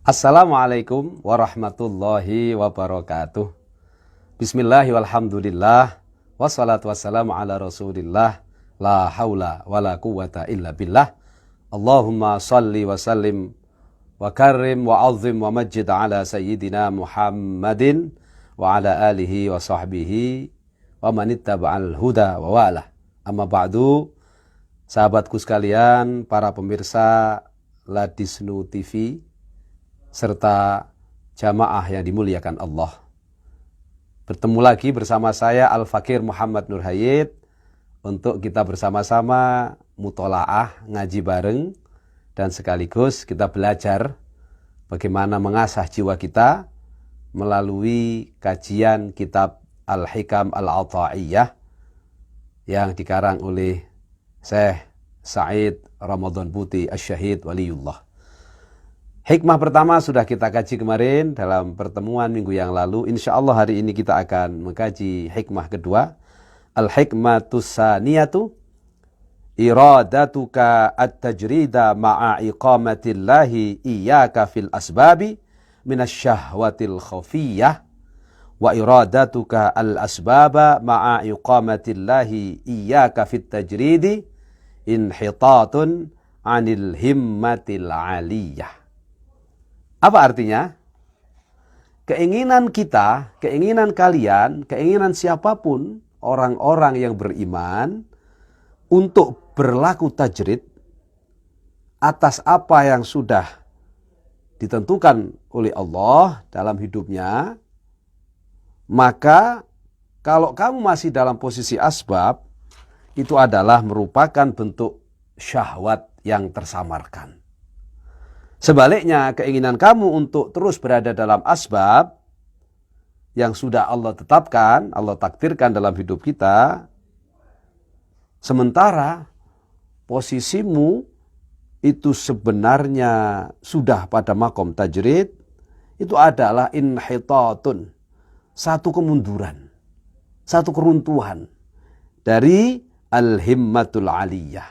Assalamualaikum warahmatullahi wabarakatuh. Bismillahirrahmanirrahim. Walhamdulillah. Wassalatu wassalamu ala rasulillah. La haula wa la quwata illa billah. Allahumma salli wa sallim wa karrim wa azim wa majid ala sayyidina Muhammadin wa ala alihi wa sahbihi wa manittaba'al huda wa walah. Amma ba'du. Sahabatku sekalian, para pemirsa Ladisnu TV serta jamaah yang dimuliakan Allah. Bertemu lagi bersama saya Al-Fakir Muhammad Nur Hayid untuk kita bersama-sama mutolaah, ngaji bareng, dan sekaligus kita belajar bagaimana mengasah jiwa kita melalui kajian kitab Al-Hikam Al-Ata'iyah yang dikarang oleh Syekh Said Ramadan Buti Asy-Syahid Waliullah. Hikmah pertama sudah kita kaji kemarin dalam pertemuan minggu yang lalu. Insya Allah hari ini kita akan mengkaji hikmah kedua. Al-hikmatus saniyatu iradatuka at-tajrida ma'a iqamatillahi iyaka fil asbabi minasyahwatil khafiyah wa iradatuka al-asbaba ma'a iqamatillahi iyaka fit tajridi inhitatun anil himmatil aliyah. Apa artinya? Keinginan kita, keinginan kalian, keinginan siapapun orang-orang yang beriman untuk berlaku tajrid atas apa yang sudah ditentukan oleh Allah dalam hidupnya, maka kalau kamu masih dalam posisi asbab, itu adalah merupakan bentuk syahwat yang tersamarkan. Sebaliknya, keinginan kamu untuk terus berada dalam asbab yang sudah Allah tetapkan, Allah takdirkan dalam hidup kita, sementara posisimu itu sebenarnya sudah pada makom tajrid, itu adalah inhitatun, satu kemunduran, satu keruntuhan dari al-himmatul aliyah.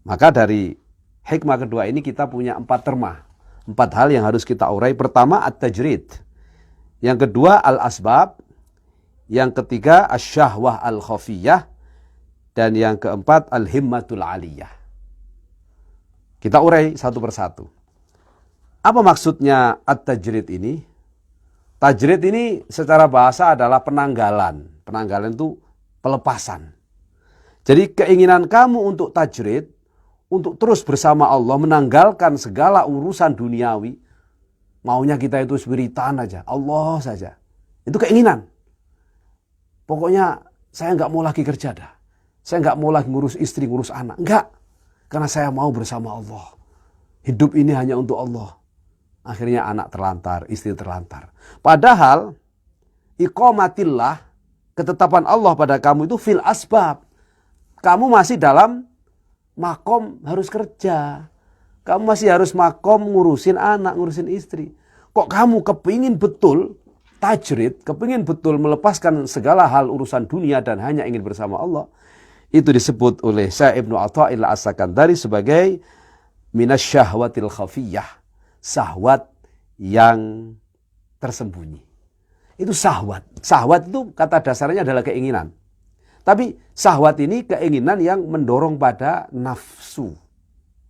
Maka dari hikmah kedua ini kita punya 4 terma. 4 hal yang harus kita urai. Pertama, at-tajrid. Yang kedua, al-asbab. Yang ketiga, asyahwah al-khafiyah. Dan yang keempat, al-himmatul aliyah. Kita urai satu persatu. Apa maksudnya at-tajrid ini? Tajrid ini secara bahasa adalah penanggalan. Penanggalan itu pelepasan. Jadi keinginan kamu untuk tajrid, untuk terus bersama Allah, menanggalkan segala urusan duniawi. Maunya kita itu spiritan aja, Allah saja. Itu keinginan. Pokoknya saya nggak mau lagi kerja dah. Saya nggak mau lagi ngurus istri, ngurus anak. Enggak. Karena saya mau bersama Allah. Hidup ini hanya untuk Allah. Akhirnya anak terlantar, istri terlantar. Padahal, iqamatillah, ketetapan Allah pada kamu itu fil asbab. Kamu masih dalam makom harus kerja. Kamu masih harus makom ngurusin anak, ngurusin istri. Kok kamu kepingin betul tajrid, kepingin betul melepaskan segala hal urusan dunia dan hanya ingin bersama Allah. Itu disebut oleh Syekh Ibnu Athaillah As-Sakandari sebagai minasyahwatil khafiyah. Syahwat yang tersembunyi. Itu syahwat. Syahwat itu kata dasarnya adalah keinginan. Tapi syahwat ini keinginan yang mendorong pada nafsu.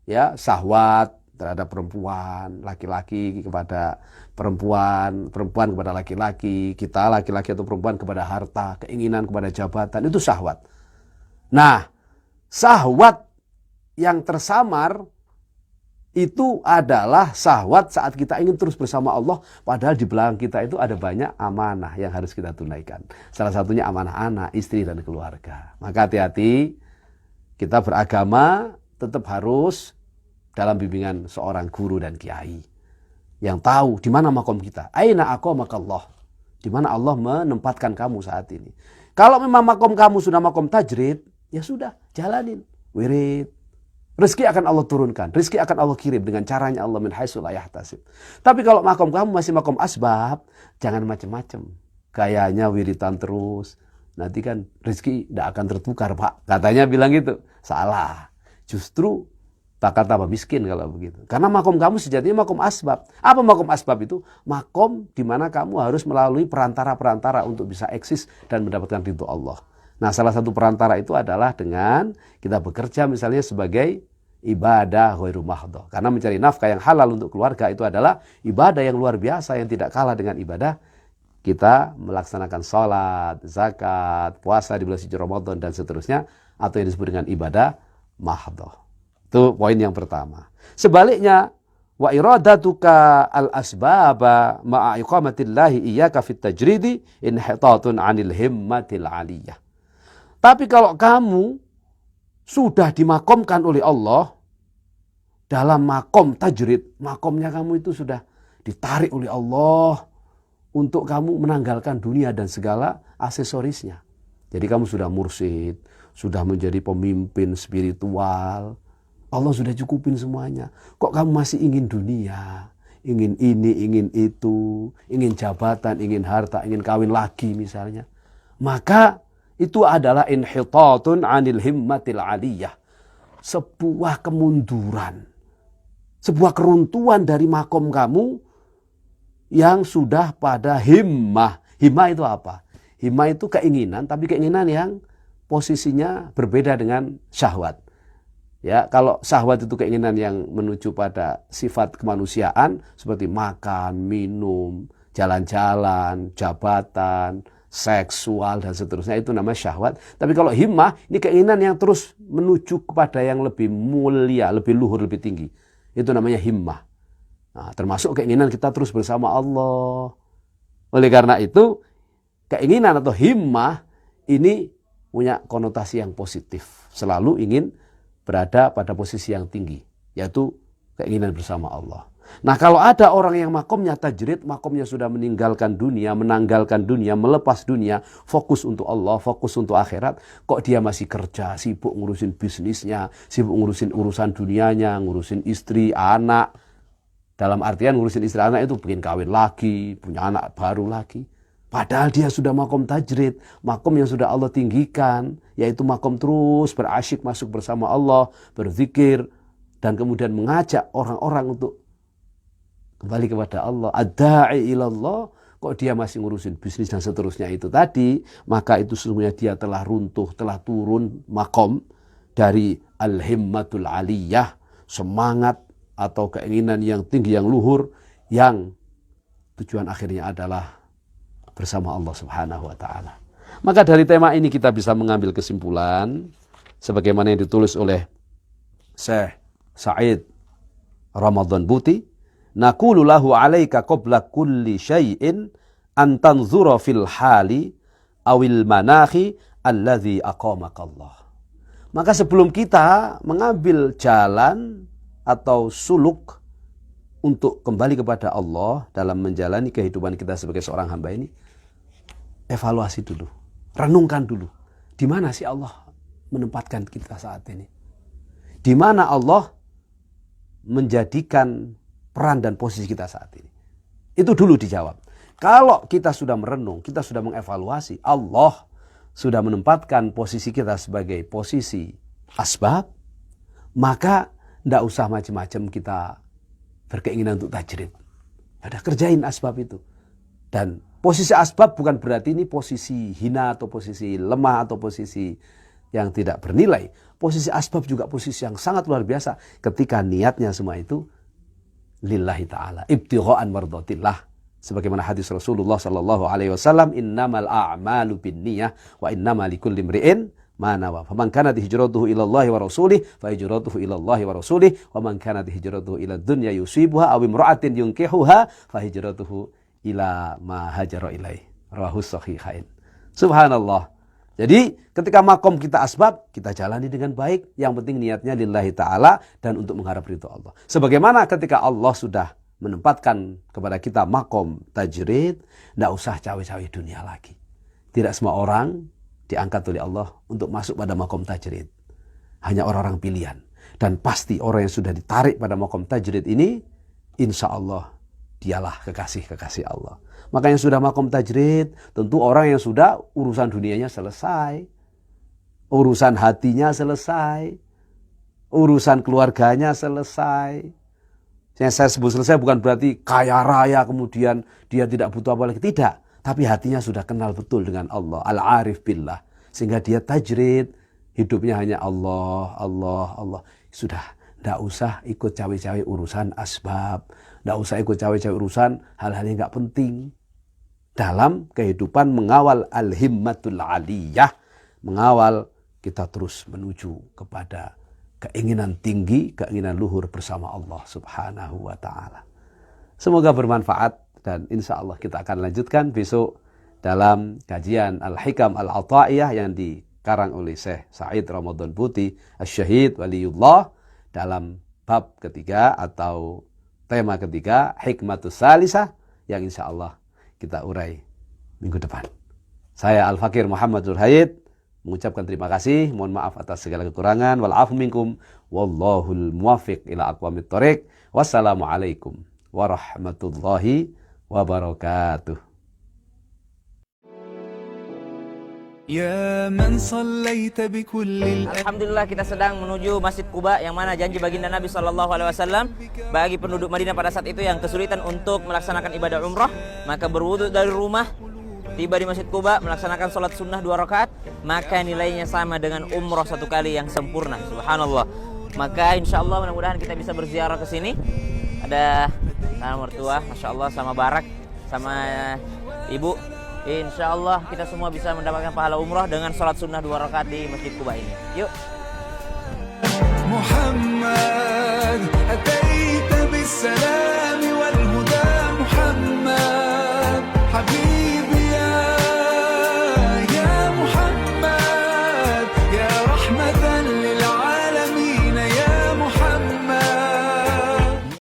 Ya, syahwat terhadap perempuan, laki-laki kepada perempuan, perempuan kepada laki-laki, kita laki-laki atau perempuan kepada harta, keinginan kepada jabatan, itu syahwat. Nah, syahwat yang tersamar itu adalah syahwat saat kita ingin terus bersama Allah, padahal di belakang kita itu ada banyak amanah yang harus kita tunaikan. Salah satunya amanah anak, istri, dan keluarga. Maka hati-hati, kita beragama tetap harus dalam bimbingan seorang guru dan kiai yang tahu di mana makom kita. Aina aqamakallah, di mana Allah menempatkan kamu saat ini. Kalau memang makom kamu sudah makom tajrid, ya sudah, jalanin wirid. Rezeki akan Allah turunkan, rezeki akan Allah kirim dengan caranya Allah min haitsu la yahtasib. Tapi kalau makom kamu masih makom asbab, jangan macam-macam. Kayaknya wiritan terus, nanti kan rezeki tidak akan tertukar, Pak. Katanya bilang gitu. Salah. Justru bakal tambah miskin kalau begitu. Karena makom kamu sejatinya makom asbab. Apa makom asbab itu? Makom di mana kamu harus melalui perantara-perantara untuk bisa eksis dan mendapatkan ridho Allah. Nah, salah satu perantara itu adalah dengan kita bekerja misalnya sebagai ibadah ghairu mahdhah. Karena mencari nafkah yang halal untuk keluarga itu adalah ibadah yang luar biasa yang tidak kalah dengan ibadah kita melaksanakan sholat, zakat, puasa di bulan suci Ramadan dan seterusnya, atau yang disebut dengan ibadah mahdhah. Itu poin yang pertama. Sebaliknya, wa iradatuka al-asbaba ma'a iqamatillahi iyyaka fit tajridi inhitatun 'anil himmatil 'aliyah. Tapi kalau kamu sudah dimakomkan oleh Allah dalam makom tajrid, makomnya kamu itu sudah ditarik oleh Allah untuk kamu menanggalkan dunia dan segala aksesorisnya. Jadi kamu sudah mursyid, sudah menjadi pemimpin spiritual. Allah sudah cukupin semuanya. Kok kamu masih ingin dunia? Ingin ini, ingin itu, ingin jabatan, ingin harta, ingin kawin lagi misalnya. Maka itu adalah inhitatun 'anil himmatil 'aliyah. Sebuah kemunduran. Sebuah keruntuhan dari makom kamu yang sudah pada himmah. Himmah itu apa? Himmah itu keinginan, tapi keinginan yang posisinya berbeda dengan syahwat. Ya, kalau syahwat itu keinginan yang menuju pada sifat kemanusiaan seperti makan, minum, jalan-jalan, jabatan, seksual dan seterusnya, itu namanya syahwat. Tapi kalau himmah ini keinginan yang terus menuju kepada yang lebih mulia, lebih luhur, lebih tinggi. Itu namanya himmah. Nah, termasuk keinginan kita terus bersama Allah. Oleh karena itu, keinginan atau himmah ini punya konotasi yang positif. Selalu ingin berada pada posisi yang tinggi, yaitu keinginan bersama Allah. Nah, kalau ada orang yang makomnya tajrid, makomnya sudah meninggalkan dunia, menanggalkan dunia, melepas dunia, fokus untuk Allah, fokus untuk akhirat, kok dia masih kerja, sibuk ngurusin bisnisnya, sibuk ngurusin urusan dunianya, ngurusin istri, anak. Dalam artian ngurusin istri anak itu pengen kawin lagi, punya anak baru lagi. Padahal dia sudah makom tajrid, makom yang sudah Allah tinggikan, yaitu makom terus berasyik masuk bersama Allah, berzikir, dan kemudian mengajak orang-orang untuk kembali kepada Allah. Ad-da'i ilallah, kok dia masih ngurusin bisnis dan seterusnya itu tadi, maka itu sesungguhnya dia telah runtuh, telah turun makom dari al-himmatul aliyah, semangat atau keinginan yang tinggi, yang luhur, yang tujuan akhirnya adalah bersama Allah Subhanahu wa ta'ala. Maka dari tema ini kita bisa mengambil kesimpulan sebagaimana yang ditulis oleh Syekh Sa'id Ramadan Buti, naqulu lahu 'alaika qabla kulli syai'in an tanzura fil hali awil manahi alladhi aqamakallah. Maka sebelum kita mengambil jalan atau suluk untuk kembali kepada Allah dalam menjalani kehidupan kita sebagai seorang hamba ini, evaluasi dulu, renungkan dulu, di mana sih Allah menempatkan kita saat ini? Di mana Allah menjadikan peran dan posisi kita saat ini? Itu dulu dijawab. Kalau kita sudah merenung, kita sudah mengevaluasi, Allah sudah menempatkan posisi kita sebagai posisi asbab, maka tidak usah macam-macam kita berkeinginan untuk tajrid. Ada kerjain asbab itu. Dan posisi asbab bukan berarti ini posisi hina atau posisi lemah atau posisi yang tidak bernilai. Posisi asbab juga posisi yang sangat luar biasa ketika niatnya semua itu lillahi ta'ala, ibtigha'an mardatillah. Sebagaimana hadis Rasulullah sallallahu alaihi wasallam, innamal a'malu binniyah wa innamal likulli imri'in ma nawa. Faman kanat hijratuhu ila Allah wa rasulih fa hijratuhu ila Allah wa rasulih, wa man kanat hijratuhu ila dunya yusibuha aw imra'atin yunkihuha fa hijratuhu ila ma hajara ilaih. Rahus sahihain. Subhanallah. Jadi ketika makom kita asbab, kita jalani dengan baik. Yang penting niatnya lillahi ta'ala dan untuk mengharap ridho Allah. Sebagaimana ketika Allah sudah menempatkan kepada kita makom tajrid, tidak usah cawe-cawe dunia lagi. Tidak semua orang diangkat oleh Allah untuk masuk pada makom tajrid. Hanya orang-orang pilihan. Dan pasti orang yang sudah ditarik pada makom tajrid ini, insya Allah dialah kekasih-kekasih Allah. Maka yang sudah makom tajrid, tentu orang yang sudah urusan dunianya selesai. Urusan hatinya selesai. urusan keluarganya selesai. Yang saya sebut selesai bukan berarti kaya raya kemudian dia tidak butuh apa lagi. Tidak. Tapi hatinya sudah kenal betul dengan Allah. Al-arif billah. Sehingga dia tajrid. Hidupnya hanya Allah, Allah, Allah. Sudah. Tidak usah ikut cawe-cawe urusan asbab. Tidak usah ikut cawe-cawe urusan hal-hal yang nggak penting. Dalam kehidupan mengawal al-himmatul aliyah. Mengawal kita terus menuju kepada keinginan tinggi, keinginan luhur bersama Allah subhanahu wa ta'ala. Semoga bermanfaat dan insya Allah kita akan lanjutkan besok dalam kajian Al-Hikam Al-Ata'iyah yang dikarang oleh Syekh Said Ramadan Putih Asy-Syahid Waliullah dalam bab ketiga atau tema ketiga Hikmatus Salisah yang insya Allah kita urai minggu depan. Saya Al-Fakir Muhammad Zulhaid mengucapkan terima kasih, mohon maaf atas segala kekurangan. Wal afu minkum wallahul muwaffiq ila aqwamit thoriq. Wassalamualaikum warahmatullahi wabarakatuh. Ya man sallaita bikullil. Alhamdulillah kita sedang menuju Masjid Quba yang mana janji baginda Nabi SAW bagi penduduk Madinah pada saat itu yang kesulitan untuk melaksanakan ibadah umrah, maka berwudu dari rumah, tiba di Masjid Quba, melaksanakan sholat sunnah 2 rakaat, maka nilainya sama dengan umrah 1 kali yang sempurna. Subhanallah. Maka insya Allah mudah-mudahan kita bisa berziarah ke sini. Ada sama mertua, masya Allah, sama Barak, sama ibu. Insya Allah kita semua bisa mendapatkan pahala umrah dengan sholat sunnah 2 rakaat di Masjid Quba ini. Yuk. Muhammad